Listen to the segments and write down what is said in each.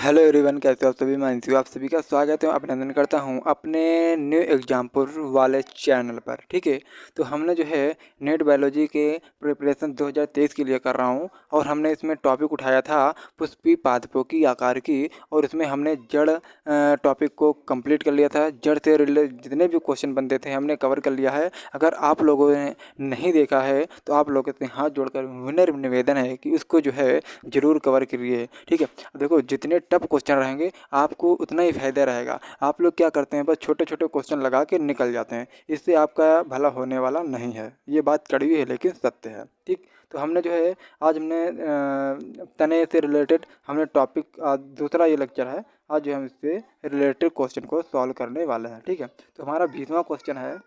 Hello everyone, कैसे हो आप सभी। मैं अंशु, आप सभी का स्वागत है, अभिनंदन करता हूं अपने न्यू एग्जाम्पल वाले चैनल पर। ठीक है, तो हमने जो है नेट बायोलॉजी के प्रिपरेशन 2023 के लिए कर रहा हूं और हमने इसमें टॉपिक उठाया था पुष्पी पादपों की आकार की, और इसमें हमने जड़ टॉपिक को कंप्लीट कर लिया था। जड़ से रिलेटेड जितने भी क्वेश्चन बनते थे हमने कवर कर लिया है। अगर आप लोगों ने नहीं देखा है तो आप लोगों से हाथ जोड़कर विनर निवेदन है कि उसको जो है ज़रूर कवर करिए। ठीक है, देखो जितने टफ क्वेश्चन रहेंगे आपको उतना ही फायदा रहेगा। आप लोग क्या करते हैं, बस छोटे छोटे क्वेश्चन लगा के निकल जाते हैं, इससे आपका भला होने वाला नहीं है। ये बात कड़वी है लेकिन सत्य है। ठीक, तो हमने जो है आज हमने तने से रिलेटेड हमने टॉपिक, दूसरा ये लेक्चर है। आज जो हम इससे रिलेटेड क्वेश्चन को सॉल्व करने वाले हैं। ठीक है, तो हमारा 20वां क्वेश्चन है,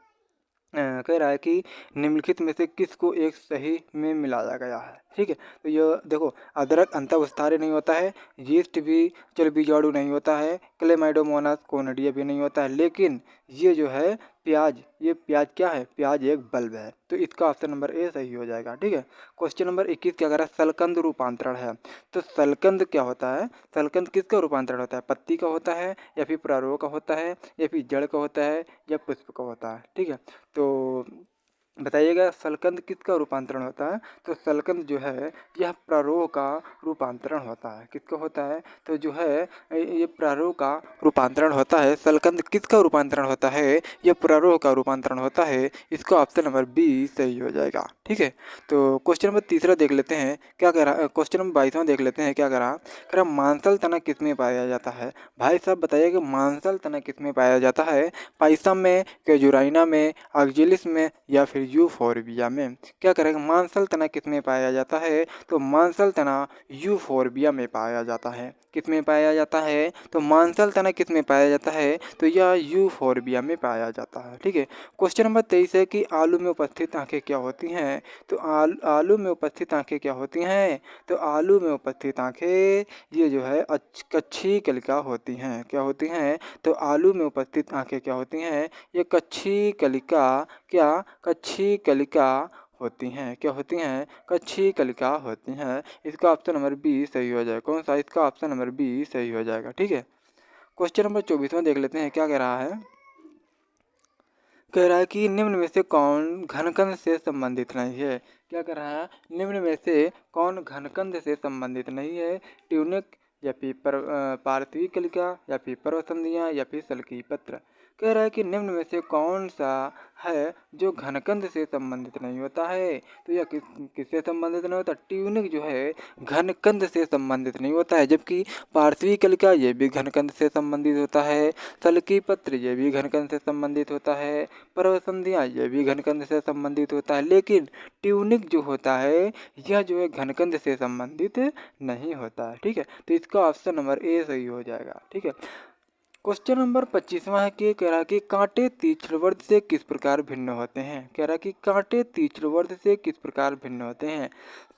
कह रहा है कि निम्नलिखित में से किसको एक सही में मिलाया गया है। ठीक है, तो ये देखो, अदरक अंतःविस्तारी नहीं होता है, यीस्ट भी चल बीजाणु नहीं होता है, क्लेमाइडोमोनास कोनिडिया भी नहीं होता है, लेकिन ये जो है प्याज, ये प्याज क्या है, प्याज एक बल्ब है। तो इसका ऑप्शन नंबर ए सही हो जाएगा। ठीक है, क्वेश्चन नंबर 21 क्या कह रहा है, सलकंद रूपांतरण है। तो सलकंद क्या होता है, सलकंद किसका रूपांतरण होता है, पत्ती का होता है या फिर प्रारोह का होता है या फिर जड़ का होता है या पुष्प का होता है। ठीक है, तो बताइएगा सलकंद किसका रूपांतरण होता है। तो सलकंद जो है यह प्रारोह का रूपांतरण होता है। किसका होता है, तो जो है ये प्रारोह का रूपांतरण होता है। सलकंद किसका रूपांतरण होता है, यह प्रारोह का रूपांतरण होता है। इसका ऑप्शन नंबर बी सही हो जाएगा। ठीक है, तो क्वेश्चन नंबर तीसरा देख लेते हैं क्या कह रहा है। क्वेश्चन नंबर 22वां देख लेते हैं क्या कह रहा मांसल तना किसमें पाया जाता है। भाई साहब बताइए मांसल तना किसमें पाया जाता है, पाइसम में, केजुराइना में, ऑक्जेलिस में या फिर यूफोरबिया में। क्या करेगा, मांसल तना किसमें पाया जाता है, तो मांसल तना यूफोरबिया में पाया जाता है। किसमें पाया जाता है, तो मांसल तना किसमें पाया जाता है, तो यह यूफोरबिया में पाया जाता है। ठीक है, क्वेश्चन नंबर 23 है कि आलू में उपस्थित आंखें क्या होती हैं। तो आलू में उपस्थित आंखें क्या होती हैं, तो आलू में उपस्थित आंखें ये जो है कच्छी कलिका होती हैं। क्या होती हैं, तो आलू में उपस्थित आंखें क्या होती हैं, ये कच्छी कलिका, क्या कच्छी कलिका होती हैं। क्या होती हैं, कच्छी कलिका होती हैं। इसका ऑप्शन नंबर बी सही हो जाएगा। कौन सा, इसका ऑप्शन नंबर बी सही हो जाएगा। ठीक है, क्वेश्चन नंबर 24वां देख लेते हैं क्या कह रहा है। कह रहा है कि निम्न में से कौन घनकंद से संबंधित नहीं है। क्या कह रहा है, निम्न में से कौन घनकंद से संबंधित नहीं है, ट्यूनिक या फिर पार्थिवी कलिका या फिर पर्वतंदियाँ या फिर सल्की पत्र। कह रहा है कि निम्न में से कौन सा है जो घनकंद से संबंधित नहीं होता है। तो यह किससे संबंधित नहीं होता, ट्यूनिक जो है घनकंद से संबंधित नहीं होता है, जबकि पार्थिवी कलिका ये भी घनकंद से संबंधित होता है, सल्की पत्र ये भी घनकंद से संबंधित होता है, पर्वतंदियाँ ये भी घनकंद से संबंधित होता है, लेकिन ट्यूनिक जो होता है यह जो है घनकंद से संबंधित नहीं होता है। ठीक है, तो इसका ऑप्शन नंबर ए सही हो जाएगा। ठीक है, क्वेश्चन नंबर 25वां है कि कह रहा कि कांटे तीक्ष्ण वर्ध से किस प्रकार भिन्न होते हैं। कह रहा कि कांटे तीक्ष्ण वर्ध से किस प्रकार भिन्न होते हैं,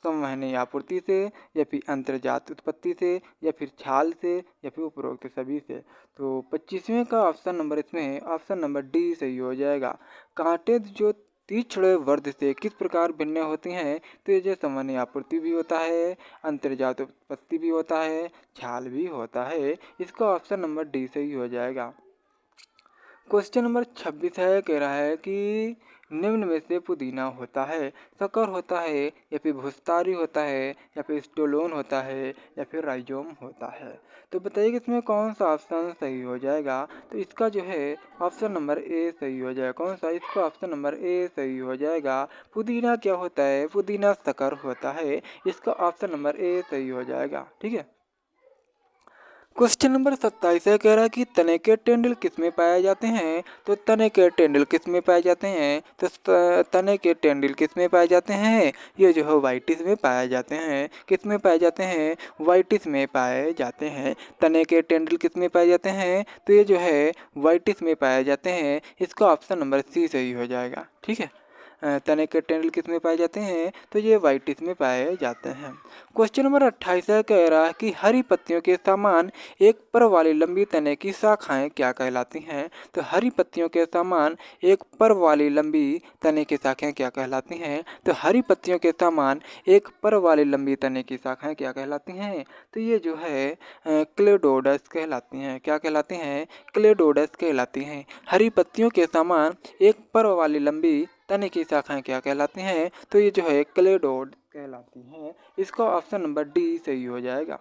संवहनी आपूर्ति से या फिर अंतर्जात उत्पत्ति से या फिर छाल से या फिर उपरोक्त सभी से। तो 25वें का ऑप्शन नंबर, इसमें ऑप्शन नंबर डी सही हो जाएगा। कांटे जो तीक्ष्ण वर्ध से किस प्रकार भिन्न होती हैं, तो ये जो संवहनी आपूर्ति भी होता है, अंतर्जात उत्पत्ति भी होता है, छाल भी होता है। इसका ऑप्शन नंबर डी सही हो जाएगा। क्वेश्चन नंबर 26 है, कह रहा है कि निम्न में से पुदीना होता है, शक्कर होता है या फिर भुस्तारी होता है या फिर स्टोलोन होता है या फिर राइजोम होता है। तो बताइए कि इसमें कौन सा ऑप्शन सही हो जाएगा। तो इसका जो है ऑप्शन नंबर ए सही हो जाएगा। कौन सा, इसका ऑप्शन नंबर ए सही हो जाएगा। पुदीना क्या होता है, पुदीना शक्कर होता है। इसका ऑप्शन नंबर ए सही हो जाएगा। ठीक है, क्वेश्चन नंबर 27 है, कह रहा है कि तने के टेंडल किस में पाए जाते हैं। तो तने के टेंडल किस में पाए जाते हैं, तो तने के टेंडल किस में पाए जाते हैं, ये जो है वाइटिस में पाए जाते हैं। किस में पाए जाते हैं, वाइटिस में पाए जाते हैं। तने के टेंडल किस में पाए जाते हैं, तो ये जो है वाइटिस में पाए जाते हैं। इसका ऑप्शन नंबर सी सही हो जाएगा। ठीक है, तने के टेंडल किस में पाए जाते हैं? तो ये वाइटिस में पाए जाते हैं। क्वेश्चन नंबर 28 है, कह रहा है कि हरी पत्तियों के समान एक पर वाली लंबी तने की शाखाएं क्या कहलाती हैं? तो हरी पत्तियों के समान एक पर वाली लंबी तने की शाखाएं क्या कहलाती हैं? तो हरी पत्तियों के समान एक पर वाली लंबी तने की शाखाएं क्या कहलाती हैं? तो ये जो है क्लेडोडस कहलाती हैं। क्या कहलाती हैं? क्लेडोडस कहलाती हैं। हरी पत्तियों के समान एक पर वाली लंबी तने की शाखाएं क्या कहलाती हैं? तो ये जो है क्लेडोड कहलाती हैं। इसका ऑप्शन नंबर डी सही हो जाएगा।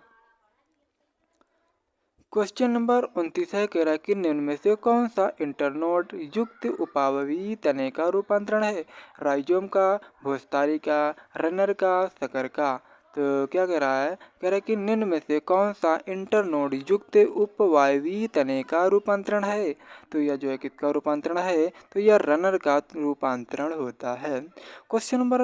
क्वेश्चन नंबर 29 है, कह रहा है कि निम्न में से कौन सा इंटरनोड युक्त उपावयी तने का रूपांतरण है? राइजोम का, भोजतारी का, रनर का, शकर का? तो क्या कह रहा है? कह रहा है कि निम्न में से कौन सा इंटरनोड युक्त उपवायवी तने का रूपांतरण है? तो यह जो है किसका रूपांतरण है? तो यह रनर का रूपांतरण होता है। क्वेश्चन नंबर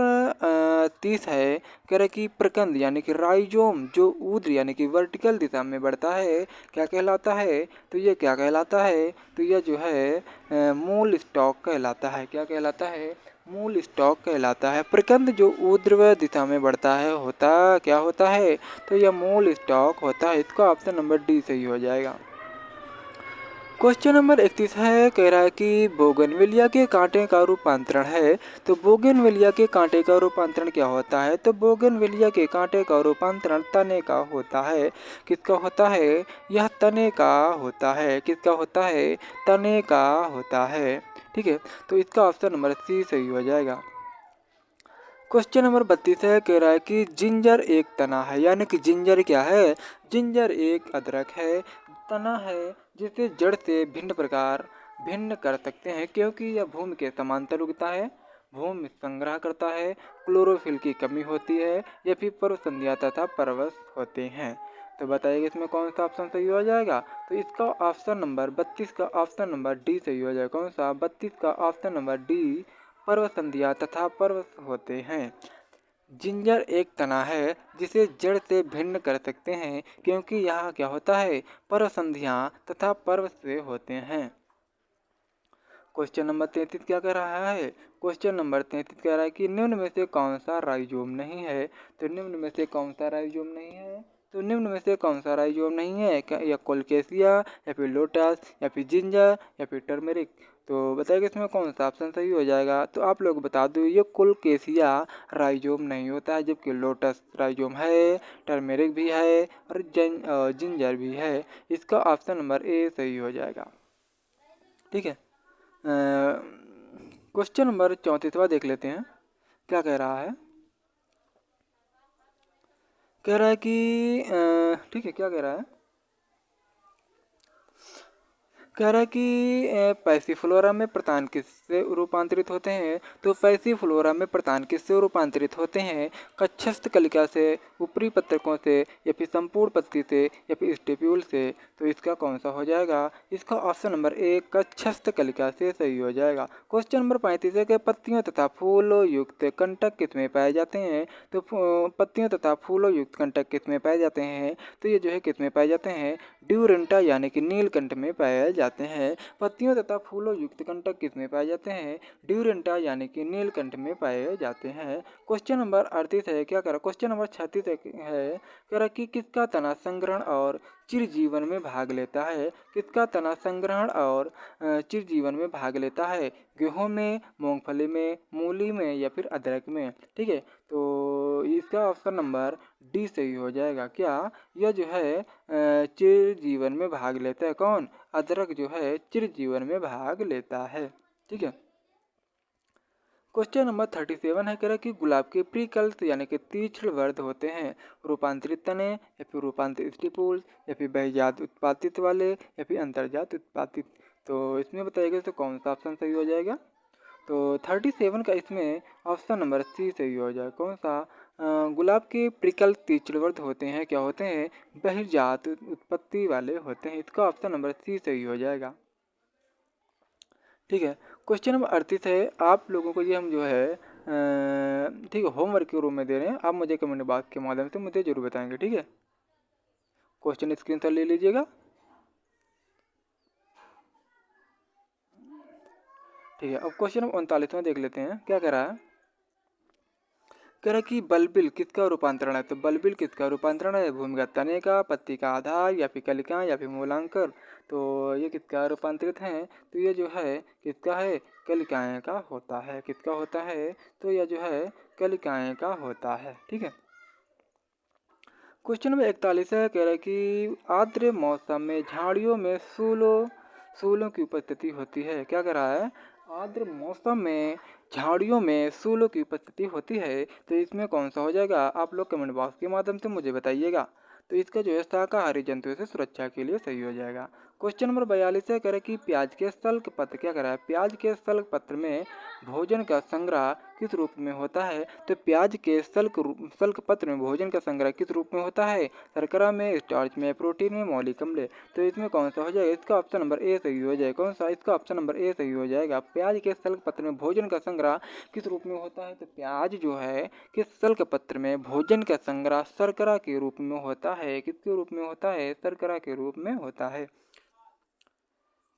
30 है, कह रहा है कि प्रकंद यानी कि राइजोम जो ऊर्ध्व यानी कि वर्टिकल दिशा में बढ़ता है क्या कहलाता है? तो ये क्या कहलाता है? तो यह जो है मूल स्टॉक कहलाता है। क्या कहलाता है? मूल स्टॉक कहलाता है। प्रकंद जो ऊर्ध्व दिशा में बढ़ता है क्या होता है? तो यह मूल स्टॉक होता है। इसका ऑप्शन नंबर डी सही हो जाएगा। क्वेश्चन नंबर 31 है, कह रहा है कि बोगनविलिया के कांटे का रूपांतरण है। तो बोगनविलिया के कांटे का रूपांतरण क्या होता है? तो बोगनविलिया के कांटे का रूपांतरण तने का होता है। किसका होता है? यह तने का होता है। किसका होता है? तने का होता है। ठीक है, तो इसका ऑप्शन नंबर सी सही हो जाएगा। क्वेश्चन नंबर 32 है, कह रहा है कि जिंजर एक तना है। यानी कि जिंजर क्या है? जिंजर एक अदरक है, तना है, जिसे जड़ से भिन्न कर सकते हैं क्योंकि यह भूमि के समांतर उगता है, भूमि संग्रह करता है, क्लोरोफिल की कमी होती है या फिर पर्व संध्या तथा परवश होते हैं। तो बताइए इसमें कौन सा ऑप्शन सही हो जाएगा? तो इसका ऑप्शन नंबर 32 का ऑप्शन नंबर डी सही हो जाएगा। कौन सा? 32 का ऑप्शन नंबर डी पर्व संध्या तथा पर्व होते हैं। जिंजर एक तना है जिसे जड़ से भिन्न कर सकते हैं क्योंकि यह क्या होता है? पर्व संध्या तथा पर्व से होते हैं। क्वेश्चन नंबर 33 क्या कह रहा है? क्वेश्चन नंबर 33 कह रहा है कि निम्न में से कौन सा राइजोम नहीं है? तो निम्न में से कौन सा राइजोम नहीं है? तो निम्न में से कौन सा राइजोम नहीं है? क्या या कोलकेसिया या फिर लोटस या फिर जिंजर या फिर टर्मेरिक? तो बताइए इसमें कौन सा ऑप्शन सही हो जाएगा? तो आप लोग बता दो, ये कोलकेसिया राइजोम नहीं होता है, जबकि लोटस राइजोम है, टर्मेरिक भी है और जिंजर भी है। इसका ऑप्शन नंबर ए सही हो जाएगा। ठीक है, क्वेश्चन नंबर 34वां देख लेते हैं, क्या कह रहा है? कह रहा है कि ठीक है, क्या कह रहा है? कह रहा है कि पैसिफलोरा में प्रतान किससे रूपांतरित होते हैं? तो पैसिफलोरा में प्रतान किससे रूपांतरित होते हैं? कक्षस्थ कलिका से, ऊपरी पत्रकों से या फिर संपूर्ण पत्ती से या फिर स्टेप्यूल से? तो इसका कौन सा हो जाएगा? इसका ऑप्शन नंबर ए कक्षस्थ कलिका से सही हो जाएगा। क्वेश्चन नंबर 35 है कि पत्तियों तथा फूलों युक्त कंटक किस में पाए जाते हैं? तो पत्तियों तथा फूलों युक्त कंटक किस में पाए जाते हैं? तो ये जो है किस में पाए जाते हैं? ड्यूरेंटा यानी कि नीलकंठ में पाए जाते हैं। पत्तियों तथा फूलों युक्त कंटक किस में पाए जाते हैं? ड्यूरेंटा यानी कि नीलकंठ में पाए जाते हैं। क्वेश्चन नंबर 38 है, क्या करा? क्वेश्चन नंबर 36 है, कह रहा कि किसका तना संग्रहण और चिर जीवन में भाग लेता है? किसका तना संग्रहण और चिर जीवन में भाग लेता है? गेहूं में, मूंगफली में, मूली में या फिर अदरक में? ठीक है, तो इसका ऑप्शन नंबर डी सही हो जाएगा। क्या? यह जो है चिर जीवन में भाग लेता है। कौन? अदरक जो है चिर जीवन में भाग लेता है। ठीक है, क्वेश्चन नंबर 37 है, कह रहा है कि गुलाब के प्रीकल्स यानी कि तीक्ष्ण वर्ध होते हैं रूपांतरित तने या फिर रूपांतरित स्टिपुल्स या फिर बहिर्जात उत्पादित वाले या फिर अंतर्जात उत्पादित? तो इसमें बताइएगा तो कौन सा ऑप्शन सही हो जाएगा? तो 37 का इसमें ऑप्शन नंबर सी सही हो जाएगा। कौन सा? गुलाब के प्रिकल तीक्ष्णवर्ध होते हैं, क्या होते हैं? बहिर्जात उत्पत्ति वाले होते हैं। इसका ऑप्शन नंबर सी सही हो जाएगा। ठीक है, क्वेश्चन नंबर 38 है, आप लोगों को ये हम जो है ठीक है होमवर्क के रूप में दे रहे हैं। आप मुझे कमेंट बॉक्स के माध्यम से मुझे जरूर बताएंगे। ठीक है, क्वेश्चन स्क्रीनशॉट ले लीजिएगा। ठीक है, अब क्वेश्चन नंबर 39वां देख लेते हैं, क्या कह रहा है। कह रहा है कि बलबिल किसका रूपांतरण है। तो बलबिल किसका रूपांतरण है, भूमिगत तने का, पत्ती का आधार, या फिर कलिका, या फिर मूलांकर। तो ये किसका रूपांतरित है, तो ये जो है किसका है, कलिकाएं का होता है। किसका होता है, तो यह जो है कलिकाएं का होता है। ठीक है, क्वेश्चन नंबर 41 है, कह रहा है कि आर्द्र मौसम में झाड़ियों में सूलों की उपस्थिति होती है। क्या कह रहा है, आर्द्र मौसम में झाड़ियों में सूलों की उपस्थिति होती है। तो इसमें कौन सा हो जाएगा, आप लोग कमेंट बॉक्स के माध्यम से मुझे बताइएगा। तो इसका जो है शाकाहारी जंतुओं से सुरक्षा के लिए सही हो जाएगा। क्वेश्चन नंबर 42 है, कह रहा है कि प्याज के सल्क पत्र, क्या कह रहा है, प्याज के सल्क पत्र में भोजन का संग्रह किस रूप में होता है। तो प्याज के सल्क पत्र में भोजन का संग्रह किस रूप में होता है, शर्करा में, स्टार्च में, प्रोटीन में, मौलिक अम्ल। तो इसमें कौन सा हो जाएगा, इसका ऑप्शन नंबर ए सही हो जाएगा। कौन सा, इसका ऑप्शन नंबर ए सही हो जाएगा। प्याज के सल्क पत्र में भोजन का संग्रह किस रूप में होता है, तो प्याज जो है किस सल्क पत्र में भोजन का संग्रह शर्करा के रूप में होता है। किसके रूप में होता है, शर्करा के रूप में होता है।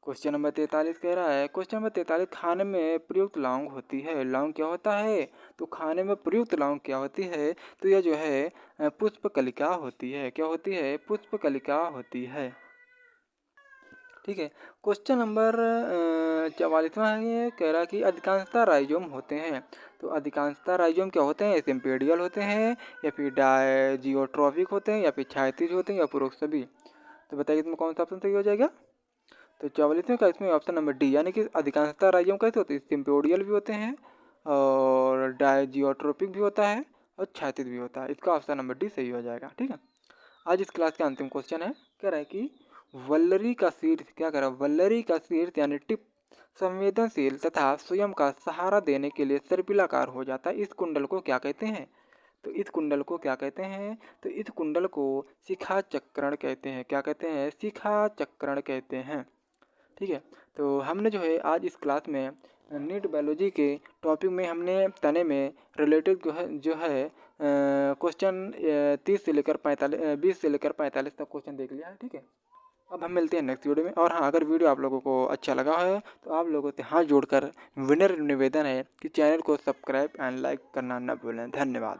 क्वेश्चन नंबर 43 कह रहा है, क्वेश्चन नंबर 43, खाने में प्रयुक्त लौंग होती है। लौंग क्या होता है, तो खाने में प्रयुक्त लौंग क्या होती है, तो यह जो है पुष्पकलिका होती है। क्या होती है, पुष्पकलिका होती है। ठीक है, क्वेश्चन नंबर 44वां है, ये कह रहा है कि अधिकांशतः राइजोम होते हैं। तो अधिकांशतः राइजोम क्या होते हैं, सिम्पेडियल होते हैं, या फिर डायजियोट्रॉफिक होते हैं, या फिर क्षैतिज होते हैं, या पूर्वक सभी। तो बताइए इसमें कौन सा ऑप्शन सही हो जाएगा। तो 44वें का इसमें ऑप्शन नंबर डी, यानी कि अधिकांशतः राइजोम कैसे होते हैं, सिम्पोडियल भी होते हैं, और डायजियोट्रोपिक भी होता है, और क्षैतिज भी होता है। इसका ऑप्शन नंबर डी सही हो जाएगा। ठीक है, आज इस क्लास का अंतिम क्वेश्चन है, कह रहा है कि वल्लरी का शीर्ष, क्या कह रहा है, वल्लरी का शीर्ष यानी टिप संवेदनशील तथा स्वयं का सहारा देने के लिए सर्पिलाकार हो जाता है। इस कुंडल को क्या कहते हैं, तो इस कुंडल को क्या कहते हैं, तो इस कुंडल को शिखा चक्रण कहते हैं। क्या कहते हैं, शिखा चक्रण कहते हैं। ठीक है, तो हमने जो है आज इस क्लास में नीट बायोलॉजी के टॉपिक में हमने तने में रिलेटेड जो है क्वेश्चन 30 से लेकर 45 20 से लेकर 45 तक क्वेश्चन देख लिया है। ठीक है, अब हम मिलते हैं नेक्स्ट वीडियो में। और हाँ, अगर वीडियो आप लोगों को अच्छा लगा है तो आप लोगों से हाथ जोड़कर विनर निवेदन है कि चैनल को सब्सक्राइब एंड लाइक करना न भूलें। धन्यवाद।